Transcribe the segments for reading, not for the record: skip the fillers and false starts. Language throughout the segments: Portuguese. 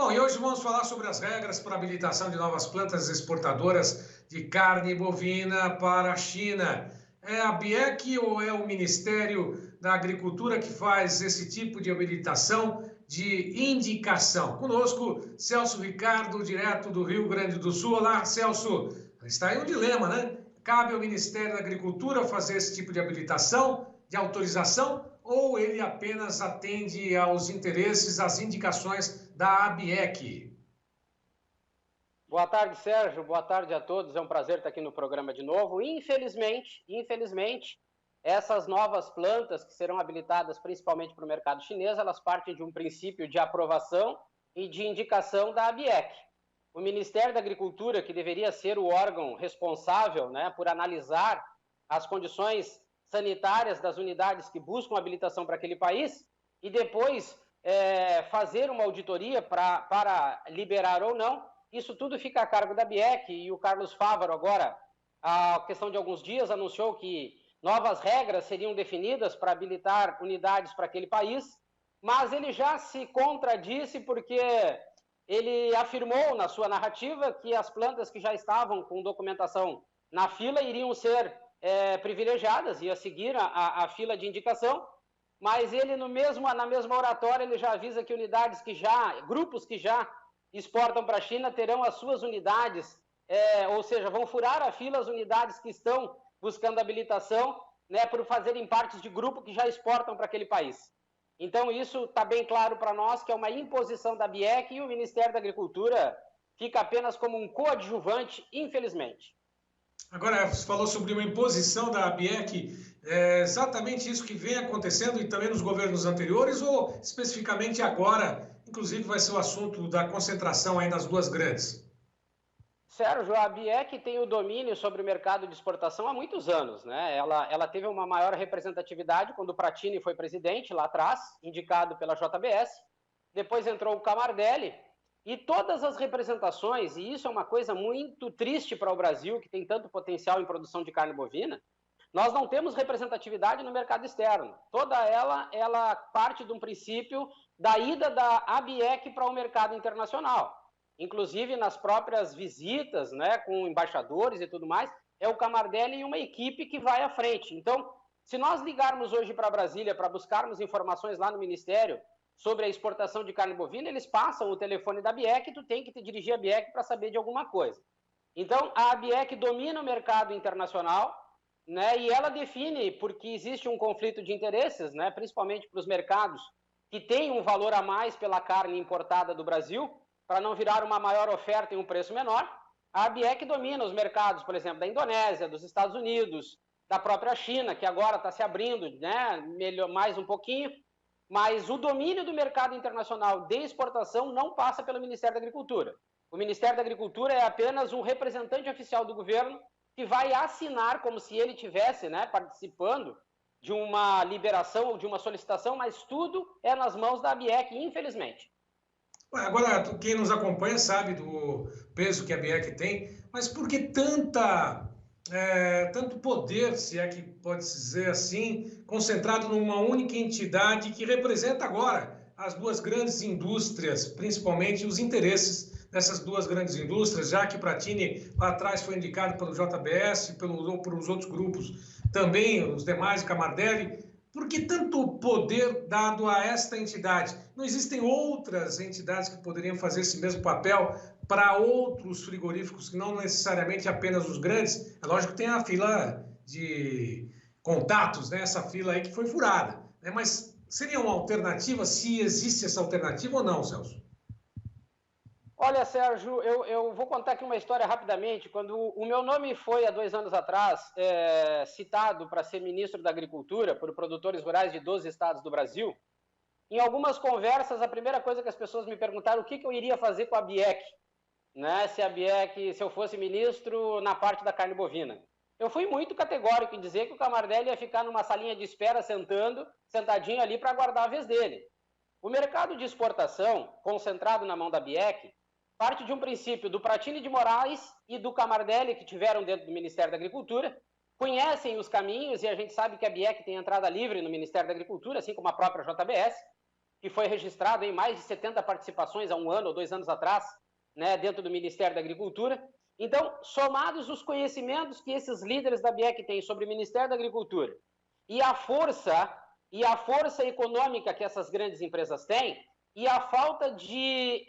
Bom, e hoje vamos falar sobre as regras para a habilitação de novas plantas exportadoras de carne bovina para a China. É a BIEC ou é o Ministério da Agricultura que faz esse tipo de habilitação de indicação? Conosco, Celso Ricardo, direto do Rio Grande do Sul. Olá, Celso. Está aí um dilema, né? Cabe ao Ministério da Agricultura fazer esse tipo de habilitação, de autorização, ou ele apenas atende aos interesses, às indicações da ABIEC? Boa tarde, Sérgio. Boa tarde a todos. É um prazer estar aqui no programa de novo. Infelizmente, essas novas plantas que serão habilitadas principalmente para o mercado chinês, elas partem de um princípio de aprovação e de indicação da ABIEC. O Ministério da Agricultura, que deveria ser o órgão responsável, né, por analisar as condições sanitárias das unidades que buscam habilitação para aquele país e depois fazer uma auditoria para liberar ou não, isso tudo fica a cargo da BIEC, e o Carlos Fávaro agora, a questão de alguns dias, anunciou que novas regras seriam definidas para habilitar unidades para aquele país, mas ele já se contradisse porque ele afirmou na sua narrativa que as plantas que já estavam com documentação na fila iriam ser privilegiadas, ia seguir a fila de indicação, mas ele na mesma oratória ele já avisa que grupos que já exportam para a China terão as suas unidades, ou seja, vão furar a fila as unidades que estão buscando habilitação, né, por fazerem parte de grupo que já exportam para aquele país. Então isso está bem claro para nós que é uma imposição da BIEC e o Ministério da Agricultura fica apenas como um coadjuvante, infelizmente. Agora, você falou sobre uma imposição da ABIEC, é exatamente isso que vem acontecendo e também nos governos anteriores, ou especificamente agora, inclusive vai ser o assunto da concentração aí nas duas grandes? Sérgio, a ABIEC tem o domínio sobre o mercado de exportação há muitos anos, né? Ela teve uma maior representatividade quando o Pratini foi presidente, lá atrás, indicado pela JBS, depois entrou o Camardelli, e todas as representações, e isso é uma coisa muito triste para o Brasil, que tem tanto potencial em produção de carne bovina, nós não temos representatividade no mercado externo. Toda ela parte de um princípio da ida da ABIEC para o mercado internacional. Inclusive nas próprias visitas, né, com embaixadores e tudo mais, é o Camardelli e uma equipe que vai à frente. Então, se nós ligarmos hoje para Brasília para buscarmos informações lá no Ministério sobre a exportação de carne bovina, eles passam o telefone da ABIEC e tu tem que te dirigir à ABIEC para saber de alguma coisa. Então, a ABIEC domina o mercado internacional, né, e ela define, porque existe um conflito de interesses, né, principalmente para os mercados que têm um valor a mais pela carne importada do Brasil, para não virar uma maior oferta e um preço menor, a ABIEC domina os mercados, por exemplo, da Indonésia, dos Estados Unidos, da própria China, que agora está se abrindo, né, mais um pouquinho, mas o domínio do mercado internacional de exportação não passa pelo Ministério da Agricultura. O Ministério da Agricultura é apenas um representante oficial do governo que vai assinar como se ele tivesse, né, participando de uma liberação ou de uma solicitação, mas tudo é nas mãos da ABIEC, infelizmente. Agora, quem nos acompanha sabe do peso que a BIEC tem, mas por que tanto poder, se é que pode se dizer assim, concentrado numa única entidade que representa agora as duas grandes indústrias, principalmente os interesses dessas duas grandes indústrias, já que Pratini lá atrás foi indicado pelo JBS, pelos outros grupos, também os demais, Camardelli. Por que tanto poder dado a esta entidade? Não existem outras entidades que poderiam fazer esse mesmo papel para outros frigoríficos, que não necessariamente apenas os grandes? É lógico que tem a fila de contatos, né? Essa fila aí que foi furada, né? Mas seria uma alternativa, se existe essa alternativa ou não, Celso? Olha, Sérgio, eu vou contar aqui uma história rapidamente. Quando o meu nome foi, há 2 anos atrás, citado para ser ministro da Agricultura por produtores rurais de 12 estados do Brasil, em algumas conversas, a primeira coisa que as pessoas me perguntaram o que eu iria fazer com a BIEC, né? Se eu fosse ministro na parte da carne bovina. Eu fui muito categórico em dizer que o Camardelli ia ficar numa salinha de espera sentadinho ali para aguardar a vez dele. O mercado de exportação, concentrado na mão da BIEC, parte de um princípio do Pratini de Moraes e do Camardelli, que tiveram dentro do Ministério da Agricultura, conhecem os caminhos, e a gente sabe que a BIEC tem entrada livre no Ministério da Agricultura, assim como a própria JBS, que foi registrado em mais de 70 participações há 1 ano ou 2 anos atrás, né, dentro do Ministério da Agricultura. Então, somados os conhecimentos que esses líderes da BIEC têm sobre o Ministério da Agricultura e a força econômica que essas grandes empresas têm e a falta de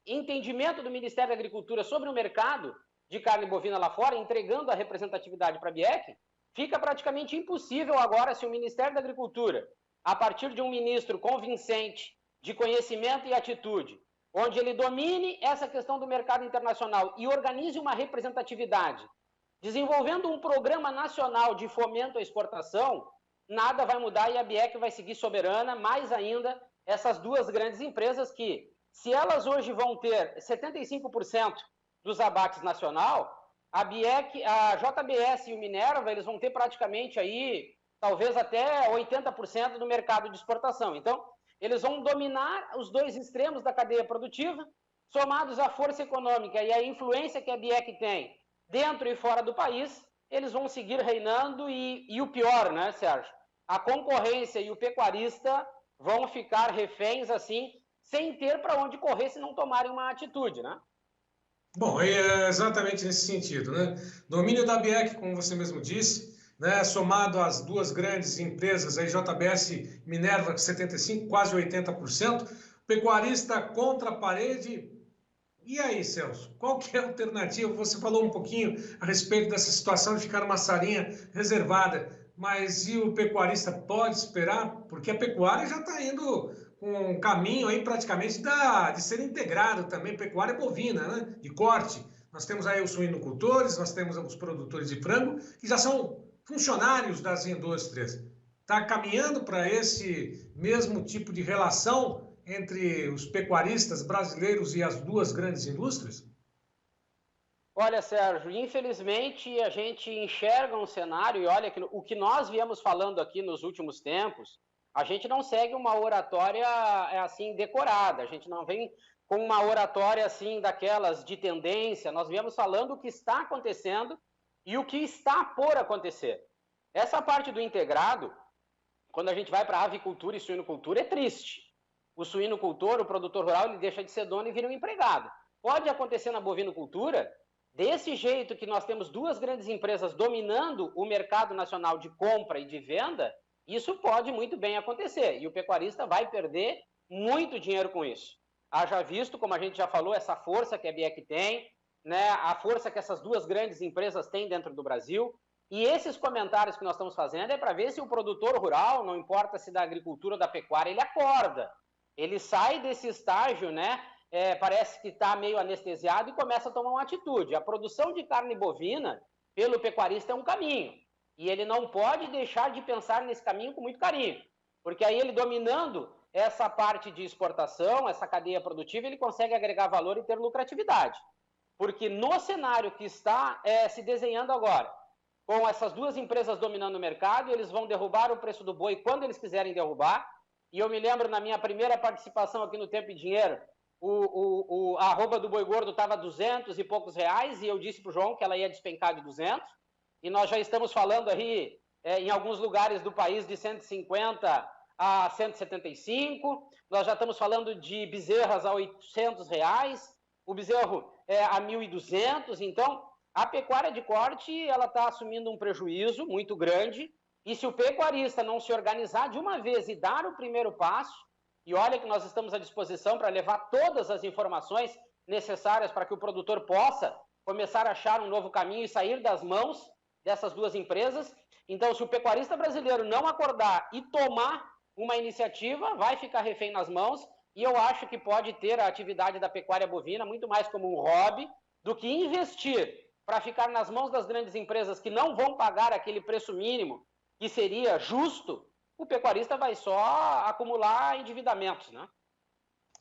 entendimento do Ministério da Agricultura sobre o mercado de carne bovina lá fora, entregando a representatividade para a BIEC, fica praticamente impossível agora se o Ministério da Agricultura, a partir de um ministro convincente, de conhecimento e atitude, onde ele domine essa questão do mercado internacional e organize uma representatividade, desenvolvendo um programa nacional de fomento à exportação, nada vai mudar e a BIEC vai seguir soberana, mais ainda essas duas grandes empresas que, se elas hoje vão ter 75% dos abates nacional, a BIEC, a JBS e o Minerva, eles vão ter praticamente aí, talvez até 80% do mercado de exportação. Então, eles vão dominar os dois extremos da cadeia produtiva, somados à força econômica e à influência que a BIEC tem dentro e fora do país, eles vão seguir reinando e o pior, né, Sérgio? A concorrência e o pecuarista vão ficar reféns, assim, sem ter para onde correr se não tomarem uma atitude, né? Bom, é exatamente nesse sentido, né? Domínio da BIEC, como você mesmo disse, né, somado às duas grandes empresas, a JBS e Minerva, 75%, quase 80%, pecuarista contra a parede. E aí, Celso, qual que é a alternativa? Você falou um pouquinho a respeito dessa situação de ficar uma salinha reservada, mas e o pecuarista pode esperar? Porque a pecuária já está indo com um caminho aí praticamente de ser integrado também, pecuária bovina, né, de corte. Nós temos aí os suinocultores, nós temos os produtores de frango, que já são funcionários das indústrias. Está caminhando para esse mesmo tipo de relação entre os pecuaristas brasileiros e as duas grandes indústrias? Olha, Sérgio, infelizmente a gente enxerga um cenário, e olha que o que nós viemos falando aqui nos últimos tempos, a gente não segue uma oratória assim decorada, a gente não vem com uma oratória assim daquelas de tendência, nós viemos falando o que está acontecendo e o que está por acontecer. Essa parte do integrado, quando a gente vai para a avicultura e suinocultura, é triste. O suinocultor, o produtor rural, ele deixa de ser dono e vira um empregado. Pode acontecer na bovinocultura, desse jeito que nós temos duas grandes empresas dominando o mercado nacional de compra e de venda, isso pode muito bem acontecer. E o pecuarista vai perder muito dinheiro com isso. Haja visto, como a gente já falou, essa força que a BIEC tem, né, a força que essas duas grandes empresas têm dentro do Brasil. E esses comentários que nós estamos fazendo é para ver se o produtor rural, não importa se da agricultura ou da pecuária, ele acorda. Ele sai desse estágio, né? Parece que está meio anestesiado e começa a tomar uma atitude. A produção de carne bovina, pelo pecuarista, é um caminho. E ele não pode deixar de pensar nesse caminho com muito carinho. Porque aí ele dominando essa parte de exportação, essa cadeia produtiva, ele consegue agregar valor e ter lucratividade. Porque no cenário que está se desenhando agora, com essas duas empresas dominando o mercado, eles vão derrubar o preço do boi quando eles quiserem derrubar. E eu me lembro, na minha primeira participação aqui no Tempo e Dinheiro, a arroba do boi gordo estava 200 e poucos reais, e eu disse para o João que ela ia despencar de 200, e nós já estamos falando aí, em alguns lugares do país, de 150 a 175, nós já estamos falando de bezerras a 800 reais, o bezerro a 1.200, então a pecuária de corte ela está assumindo um prejuízo muito grande, e se o pecuarista não se organizar de uma vez e dar o primeiro passo, e olha que nós estamos à disposição para levar todas as informações necessárias para que o produtor possa começar a achar um novo caminho e sair das mãos dessas duas empresas. Então, se o pecuarista brasileiro não acordar e tomar uma iniciativa, vai ficar refém nas mãos, e eu acho que pode ter a atividade da pecuária bovina muito mais como um hobby do que investir para ficar nas mãos das grandes empresas que não vão pagar aquele preço mínimo que seria justo. O pecuarista vai só acumular endividamentos, né?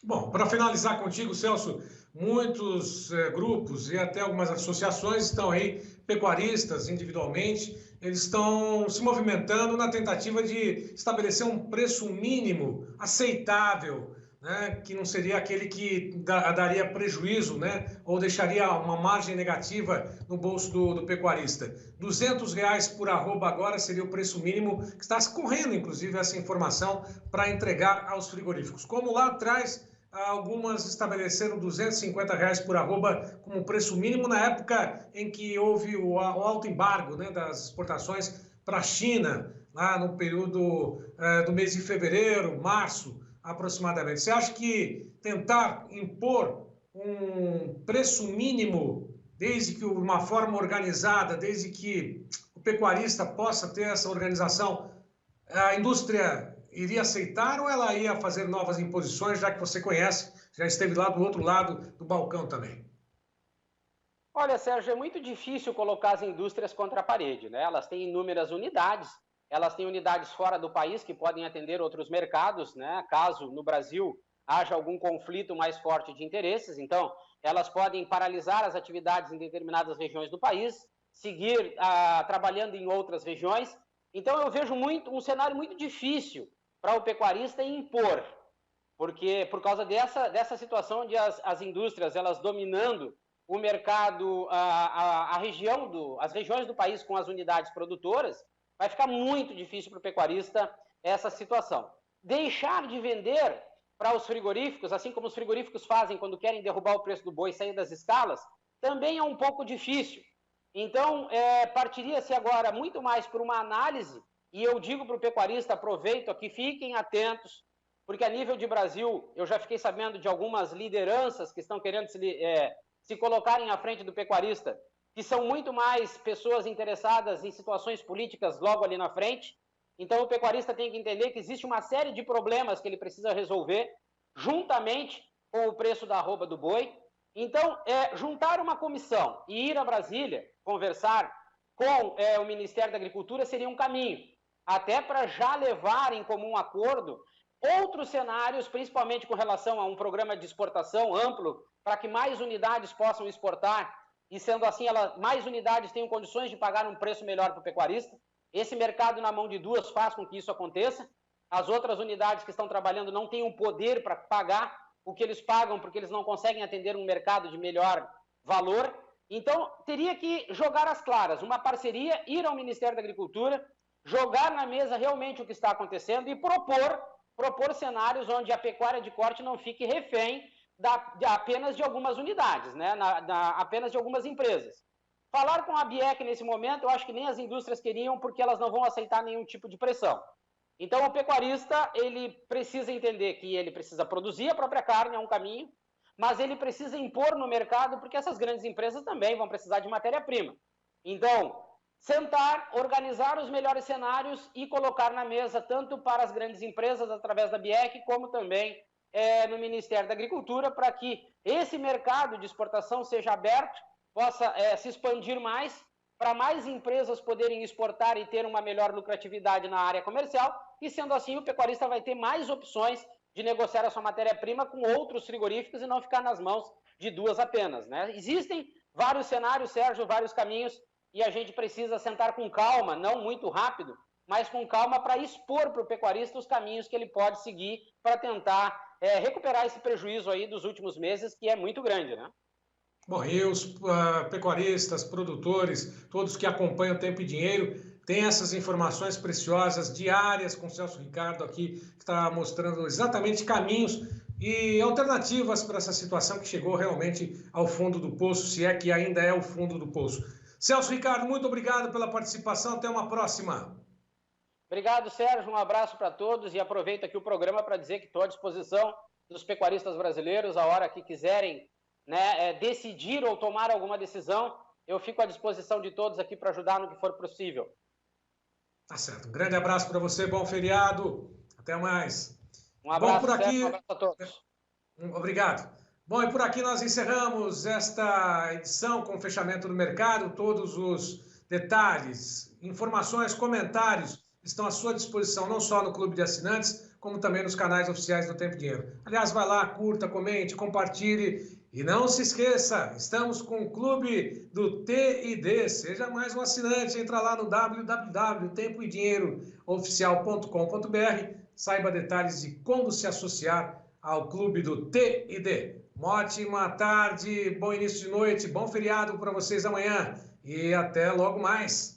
Bom, para finalizar contigo, Celso, muitos grupos e até algumas associações estão aí, pecuaristas individualmente, eles estão se movimentando na tentativa de estabelecer um preço mínimo aceitável, né, que não seria aquele que daria prejuízo, né, ou deixaria uma margem negativa no bolso do pecuarista. R$ 200 por arroba agora seria o preço mínimo que está correndo, inclusive, essa informação para entregar aos frigoríficos. Como lá atrás, algumas estabeleceram R$ 250 por arroba como preço mínimo na época em que houve o alto embargo, né, das exportações para a China, lá no período do mês de fevereiro, março, aproximadamente. Você acha que tentar impor um preço mínimo, desde que uma forma organizada, desde que o pecuarista possa ter essa organização, a indústria iria aceitar ou ela ia fazer novas imposições, já que você conhece, já esteve lá do outro lado do balcão também? Olha, Sérgio, é muito difícil colocar as indústrias contra a parede, né? Elas têm inúmeras unidades, elas têm unidades fora do país que podem atender outros mercados, né? Caso no Brasil haja algum conflito mais forte de interesses, então elas podem paralisar as atividades em determinadas regiões do país, seguir trabalhando em outras regiões. Então eu vejo um cenário muito difícil para o pecuarista impor, porque por causa dessa situação onde as indústrias elas dominando o mercado, as regiões do país com as unidades produtoras, vai ficar muito difícil para o pecuarista essa situação. Deixar de vender para os frigoríficos, assim como os frigoríficos fazem quando querem derrubar o preço do boi e sair das escalas, também é um pouco difícil. Então, partiria-se agora muito mais por uma análise, e eu digo para o pecuarista, aproveito aqui, fiquem atentos, porque a nível de Brasil, eu já fiquei sabendo de algumas lideranças que estão querendo se colocarem à frente do pecuarista, que são muito mais pessoas interessadas em situações políticas logo ali na frente. Então, o pecuarista tem que entender que existe uma série de problemas que ele precisa resolver, juntamente com o preço da arroba do boi. Então, juntar uma comissão e ir a Brasília conversar com o Ministério da Agricultura seria um caminho, até para já levar em comum acordo outros cenários, principalmente com relação a um programa de exportação amplo, para que mais unidades possam exportar e, sendo assim, mais unidades tenham condições de pagar um preço melhor para o pecuarista. Esse mercado na mão de duas faz com que isso aconteça. As outras unidades que estão trabalhando não têm o poder para pagar o que eles pagam, porque eles não conseguem atender um mercado de melhor valor. Então, teria que jogar as claras, uma parceria, ir ao Ministério da Agricultura, jogar na mesa realmente o que está acontecendo e propor cenários onde a pecuária de corte não fique refém apenas de algumas unidades, né? Apenas de algumas empresas. Falar com a BIEC nesse momento, eu acho que nem as indústrias queriam, porque elas não vão aceitar nenhum tipo de pressão. Então, o pecuarista, ele precisa entender que ele precisa produzir a própria carne, é um caminho, mas ele precisa impor no mercado, porque essas grandes empresas também vão precisar de matéria-prima. Então, sentar, organizar os melhores cenários e colocar na mesa, tanto para as grandes empresas, através da BIEC, como também no Ministério da Agricultura, para que esse mercado de exportação seja aberto, possa se expandir mais, para mais empresas poderem exportar e ter uma melhor lucratividade na área comercial, e sendo assim o pecuarista vai ter mais opções de negociar a sua matéria-prima com outros frigoríficos e não ficar nas mãos de duas apenas, né? Existem vários cenários, Sérgio, vários caminhos, e a gente precisa sentar com calma, não muito rápido, mas com calma para expor para o pecuarista os caminhos que ele pode seguir para tentar recuperar esse prejuízo aí dos últimos meses, que é muito grande, né? Bom, e os pecuaristas, produtores, todos que acompanham o Tempo e Dinheiro, têm essas informações preciosas diárias com o Celso Ricardo aqui, que está mostrando exatamente caminhos e alternativas para essa situação que chegou realmente ao fundo do poço, se é que ainda é o fundo do poço. Celso Ricardo, muito obrigado pela participação, até uma próxima. Obrigado, Sérgio, um abraço para todos e aproveito aqui o programa para dizer que estou à disposição dos pecuaristas brasileiros, a hora que quiserem, né, decidir ou tomar alguma decisão, eu fico à disposição de todos aqui para ajudar no que for possível. Tá certo. Um grande abraço para você, bom feriado. Até mais. Um abraço, bom, por aqui... um abraço a todos. Obrigado. Bom, e por aqui nós encerramos esta edição com o fechamento do mercado. Todos os detalhes, informações, comentários estão à sua disposição, não só no Clube de Assinantes, como também nos canais oficiais do Tempo e Dinheiro. Aliás, vai lá, curta, comente, compartilhe e não se esqueça, estamos com o Clube do T&D. Seja mais um assinante, entra lá no www.tempoedinheirooficial.com.br, saiba detalhes de como se associar ao clube do T&D. Uma ótima tarde, bom início de noite, bom feriado para vocês amanhã e até logo mais.